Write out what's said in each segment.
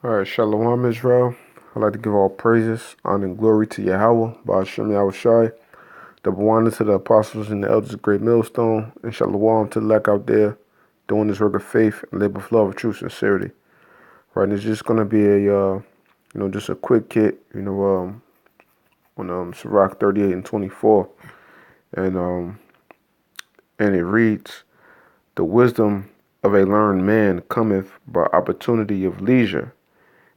All right, Shalom Israel. I'd like to give all praises, honor, and glory to Yahweh, Ba'ashem Yahushai, double honor to the apostles and the elders of Great Millstone, and Shalom to the elect out there doing this work of faith and live with love, of true sincerity. Right, and it's just gonna be just a quick hit, on Sirach 38 and 24, and um, and it reads, "The wisdom of a learned man cometh by opportunity of leisure,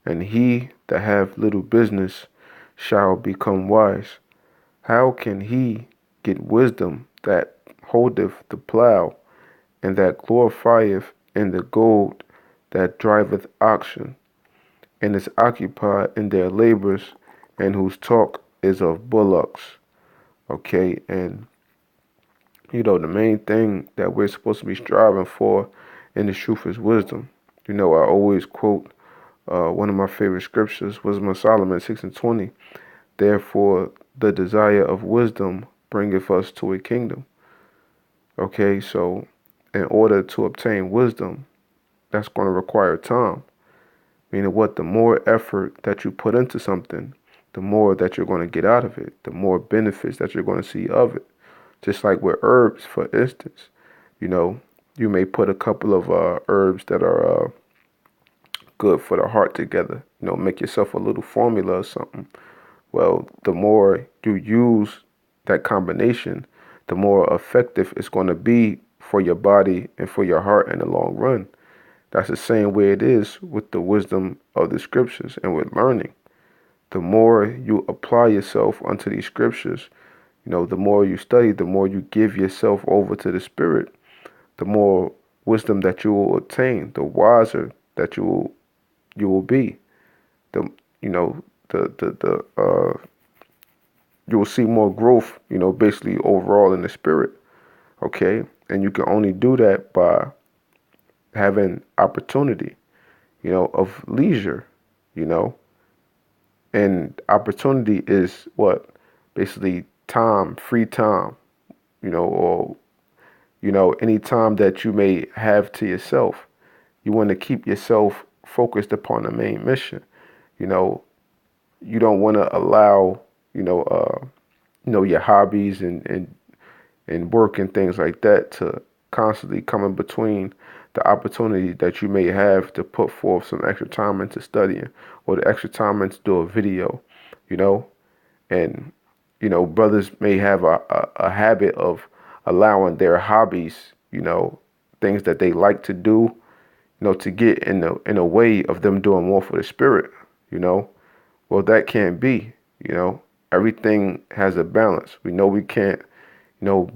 and he that hath little business shall become wise. How can he get wisdom that holdeth the plough, and that glorifieth in the gold that driveth oxen, and is occupied in their labors, and whose talk is of bullocks?" Okay, and the main thing that we're supposed to be striving for in the truth is wisdom. I always quote one of my favorite scriptures, Wisdom of Solomon 6:20. Therefore, the desire of wisdom bringeth us to a kingdom. Okay, so in order to obtain wisdom, that's going to require time. Meaning what? The more effort that you put into something, the more that you're going to get out of it, the more benefits that you're going to see of it. Just like with herbs, for instance, you know, you may put a couple of herbs that are good for the heart together. Make yourself a little formula or something. Well, the more you use that combination, the more effective it's going to be for your body and for your heart in the long run. That's the same way it is with the wisdom of the scriptures and with learning. The more you apply yourself unto these scriptures, the more you study, the more you give yourself over to the Spirit, the more wisdom that you will attain, the wiser that you will be. The you know the you will see more growth, basically overall in the spirit. Okay, and you can only do that by having opportunity, of leisure, you know, and opportunity is what? Basically time, free time, or any time that you may have to yourself. You want to keep yourself focused upon the main mission. You know, you don't want to allow, your hobbies and work and things like that to constantly come in between the opportunity that you may have to put forth some extra time into studying or the extra time into do a video, you know, and brothers may have a habit of allowing their hobbies, things that they like to do, to get in a way of them doing more for the spirit, you know. Well, that can't be, you know. Everything has a balance. We know we can't,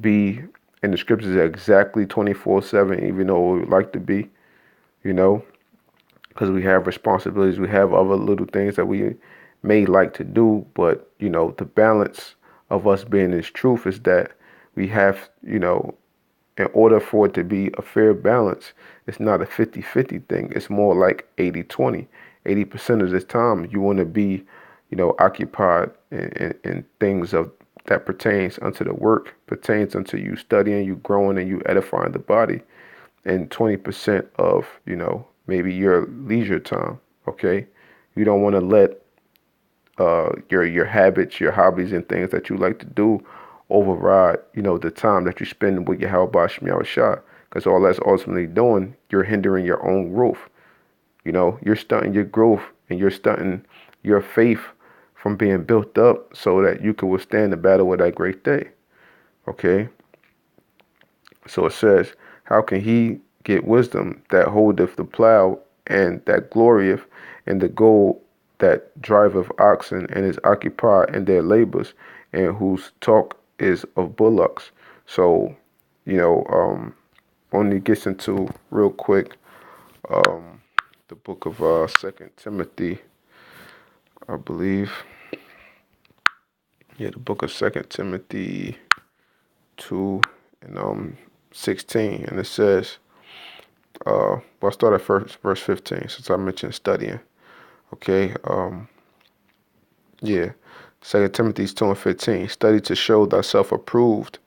be in the scriptures exactly 24/7, even though we would like to be, you know, because we have responsibilities. We have other little things that we may like to do, but, the balance of us being this truth is that we have, in order for it to be a fair balance, it's not a 50-50 thing. It's more like 80-20. 80% of this time you want to be, occupied in things of that pertains unto the work, pertains unto you studying, you growing, and you edifying the body. And 20% of, maybe your leisure time. Okay. You don't want to let your habits, your hobbies, and things that you like to do override, the time that you spend with your Yahweh Shemiah Shah. Because all that's ultimately doing, you're hindering your own growth. You're stunting your growth and you're stunting your faith from being built up so that you can withstand the battle of that great day. Okay? So it says, how can he get wisdom that holdeth the plow and that glorieth in the gold that driveth oxen and is occupied in their labors and whose talk is of bullocks? So, only gets into real quick the book of Second Timothy, I believe. Yeah, the book of Second Timothy 2 and 16, and it says, well, I'll start at first verse 15 since I mentioned studying. Okay, yeah. Second Timothy 2 and 15. Study to show thyself approved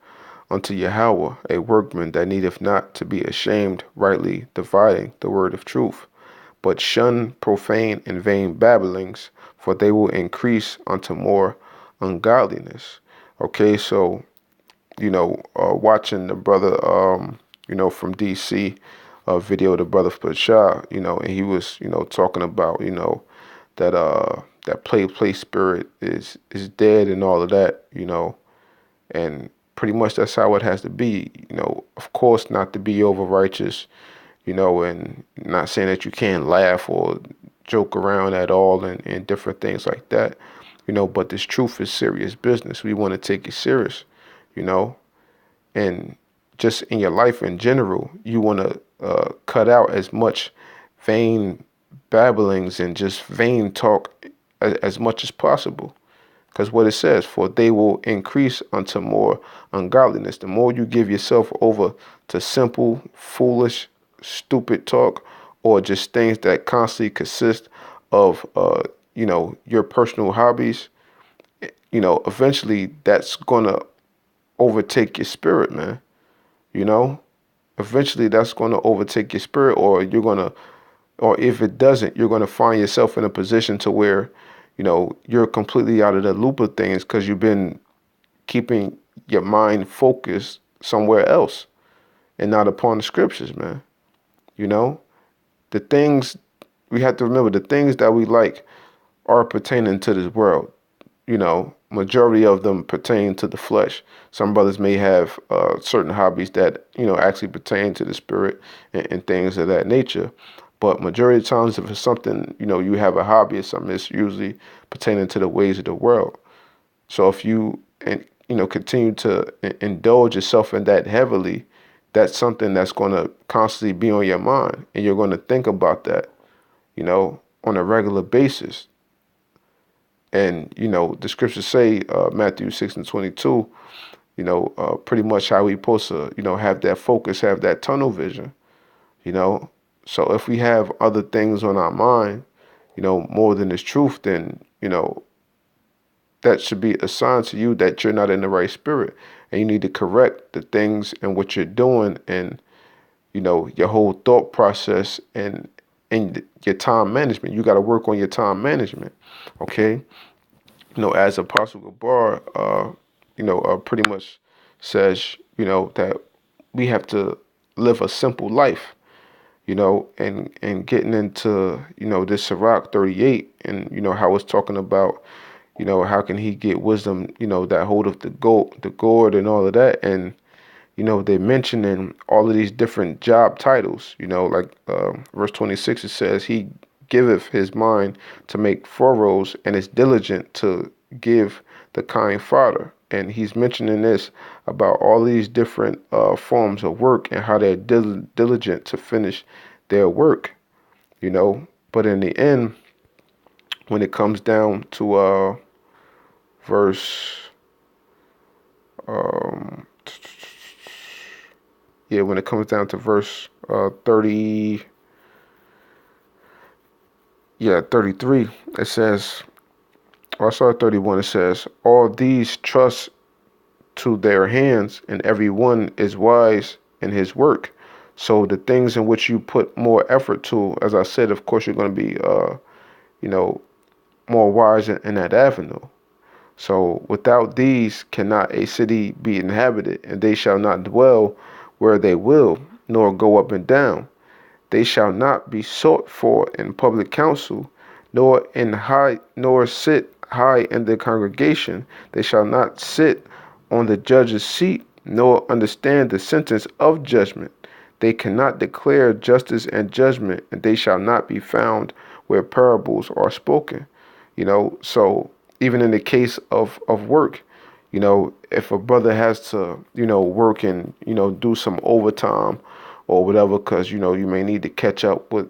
unto Yahweh, a workman that needeth not to be ashamed, rightly dividing the word of truth. but shun profane and vain babblings, for they will increase unto more ungodliness. Okay, so watching the brother, from DC, video the brother Pasha, and he was, talking about, that that play spirit is dead and all of that, and pretty much that's how it has to be, of course, not to be over righteous, and not saying that you can't laugh or joke around at all and different things like that, but this truth is serious business. We want to take it serious, you know, and just in your life in general, you want to cut out as much vain babblings and just vain talk as much as possible. Because what it says, for they will increase unto more ungodliness. The more you give yourself over to simple, foolish, stupid talk, or just things that constantly consist of, your personal hobbies, eventually that's going to overtake your spirit, man. You know, eventually that's going to overtake your spirit, or if it doesn't, you're going to find yourself in a position to where, you're completely out of the loop of things because you've been keeping your mind focused somewhere else and not upon the scriptures, man. You know, the things we have to remember, the things that we like are pertaining to this world. Majority of them pertain to the flesh. Some brothers may have certain hobbies that, actually pertain to the spirit and things of that nature. But majority of times, if it's something, you have a hobby or something, it's usually pertaining to the ways of the world. So if you, continue to indulge yourself in that heavily, that's something that's going to constantly be on your mind. And you're going to think about that, on a regular basis. And, the scriptures say, Matthew 6:22, pretty much how we supposed to, have that focus, have that tunnel vision, So if we have other things on our mind, more than this truth, then, that should be a sign to you that you're not in the right spirit. And you need to correct the things and what you're doing and, your whole thought process and your time management. You got to work on your time management. Okay. As Apostle Gabar, pretty much says, that we have to live a simple life, and getting into, this Sirach 38 and, how it's talking about, how can he get wisdom, that hold of the gourd and all of that. And, they're mentioning all of these different job titles, like verse 26, it says, he giveth his mind to make furrows and is diligent to give the kind fodder. And he's mentioning this about all these different forms of work and how they're diligent to finish their work, But in the end, when it comes down to verse, when it comes down to verse 30, 33, it says, or I saw 31, it says, all these trust to their hands, and every one is wise in his work. So the things in which you put more effort to, as I said, of course, you're going to be, more wise in that avenue. So without these cannot a city be inhabited, and they shall not dwell where they will, nor go up and down. They shall not be sought for in public council, nor sit high in the congregation. They shall not sit on the judge's seat, nor understand the sentence of judgment. They cannot declare justice and judgment, and they shall not be found where parables are spoken. So even in the case of work, if a brother has to, work and, do some overtime or whatever, because, you may need to catch up with,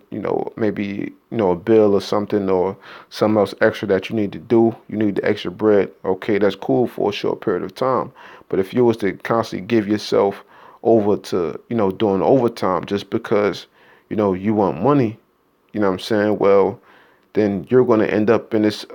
maybe, a bill or something or something else extra that you need to do, you need the extra bread. Okay, that's cool for a short period of time. But if you was to constantly give yourself over to, doing overtime just because, you want money, you know what I'm saying? Well, then you're going to end up in this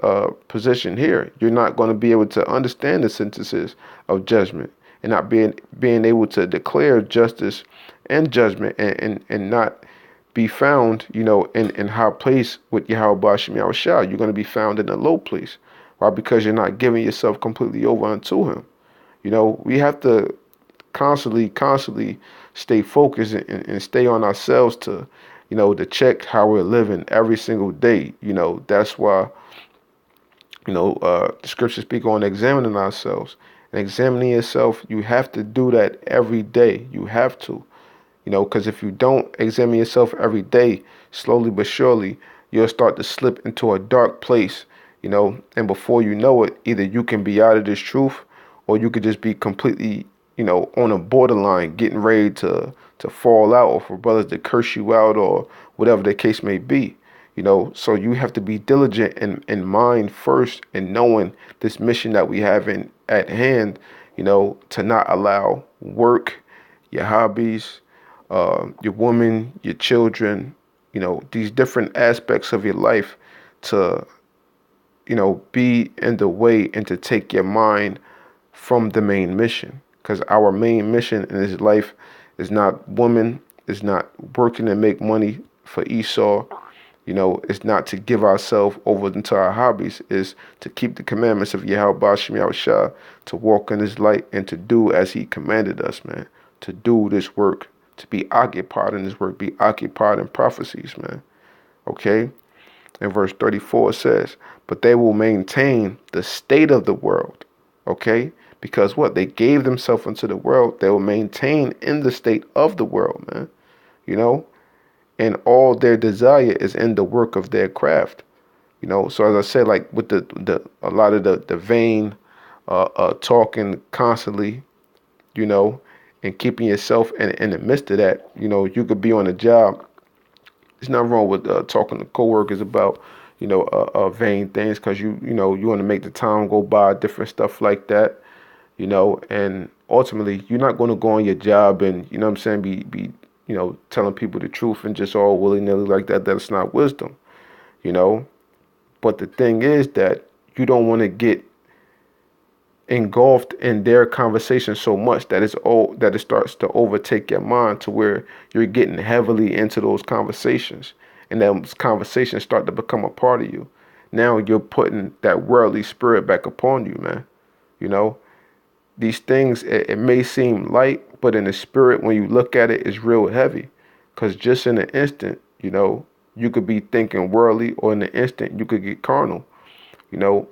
position here. You're not going to be able to understand the sentences of judgment and not being able to declare justice and judgment and not be found, in high place with Yahweh Bashim Yahushua. You're going to be found in a low place. Why? Because you're not giving yourself completely over unto him. We have to constantly stay focused and stay on ourselves to check how we're living every single day. That's why, the scriptures speak on examining ourselves. And examining yourself, you have to do that every day. You have to. Because if you don't examine yourself every day, slowly but surely, you'll start to slip into a dark place, and before you know it, either you can be out of this truth or you could just be completely, on a borderline, getting ready to fall out, or for brothers to curse you out, or whatever the case may be. So you have to be diligent in mind first, and knowing this mission that we have at hand, to not allow work, your hobbies, your woman, your children, these different aspects of your life to, be in the way and to take your mind from the main mission. Because our main mission in this life is not woman, is not working to make money for Esau. It's not to give ourselves over into our hobbies, is to keep the commandments of Yahweh Bashim Yahushua, to walk in his light and to do as he commanded us, man, to do this work, to be occupied in this work, be occupied in prophecies, man. Okay? And verse 34 says, but they will maintain the state of the world. Okay? Because what? They gave themselves unto the world. They will maintain in the state of the world, man. And all their desire is in the work of their craft. So as I said, like with a lot of the vain talking constantly, and keeping yourself in the midst of that, you could be on a job. There's nothing wrong with talking to coworkers about, vain things, because you want to make the time go by, different stuff like that, and ultimately you're not going to go on your job and, be telling people the truth and just all willy-nilly like that. That's not wisdom, But the thing is that you don't want to get engulfed in their conversation so much that it starts to overtake your mind to where you're getting heavily into those conversations, and those conversations start to become a part of you. Now you're putting that worldly spirit back upon you, man. These things, it may seem light, but in the spirit, when you look at it, it's real heavy. Because just in an instant, you could be thinking worldly, or in an instant, you could get carnal,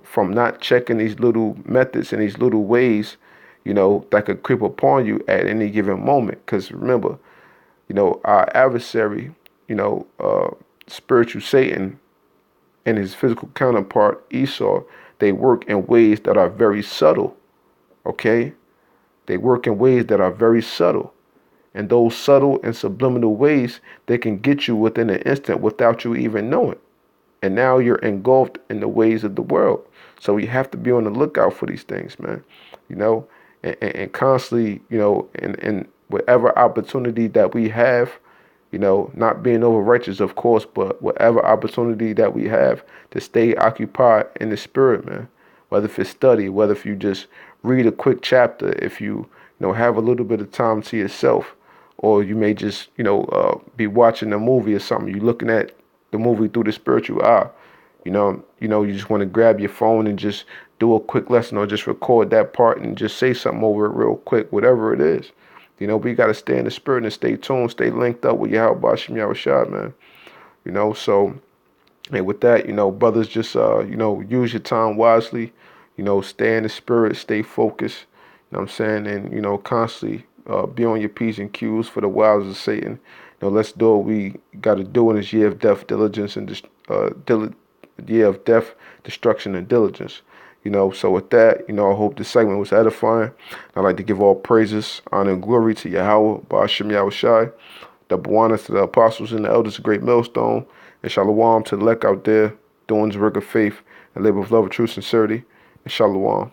from not checking these little methods and these little ways, that could creep upon you at any given moment. Because remember, our adversary, spiritual Satan and his physical counterpart, Esau, they work in ways that are very subtle. Okay? They work in ways that are very subtle. And those subtle and subliminal ways, they can get you within an instant without you even knowing. And now you're engulfed in the ways of the world. So you have to be on the lookout for these things, man. And constantly, in whatever opportunity that we have, not being over righteous, of course, but whatever opportunity that we have to stay occupied in the spirit, man. Whether if it's study, whether if you just read a quick chapter, if you, have a little bit of time to yourself, or you may just, be watching a movie or something. You're looking at the movie through the spiritual eye. You just want to grab your phone and just do a quick lesson, or just record that part and just say something over it real quick, whatever it is. But you got to stay in the spirit and stay tuned, stay linked up with Yahweh Bashim Yahushua, man. So, hey, with that, brothers, just, use your time wisely, stay in the spirit, stay focused, you know what I'm saying? And, constantly be on your P's and Q's for the wiles of Satan. Let's do what we got to do in this year of death, diligence, and year of death, destruction, and diligence. So with that, I hope this segment was edifying. I'd like to give all praises, honor, and glory to Yahweh, Ba'ashim Yahushai, double honors to the apostles and the elders of Great Millstone, and shalom to the elect out there doing the work of faith and labor of love, truth, sincerity, and shalom.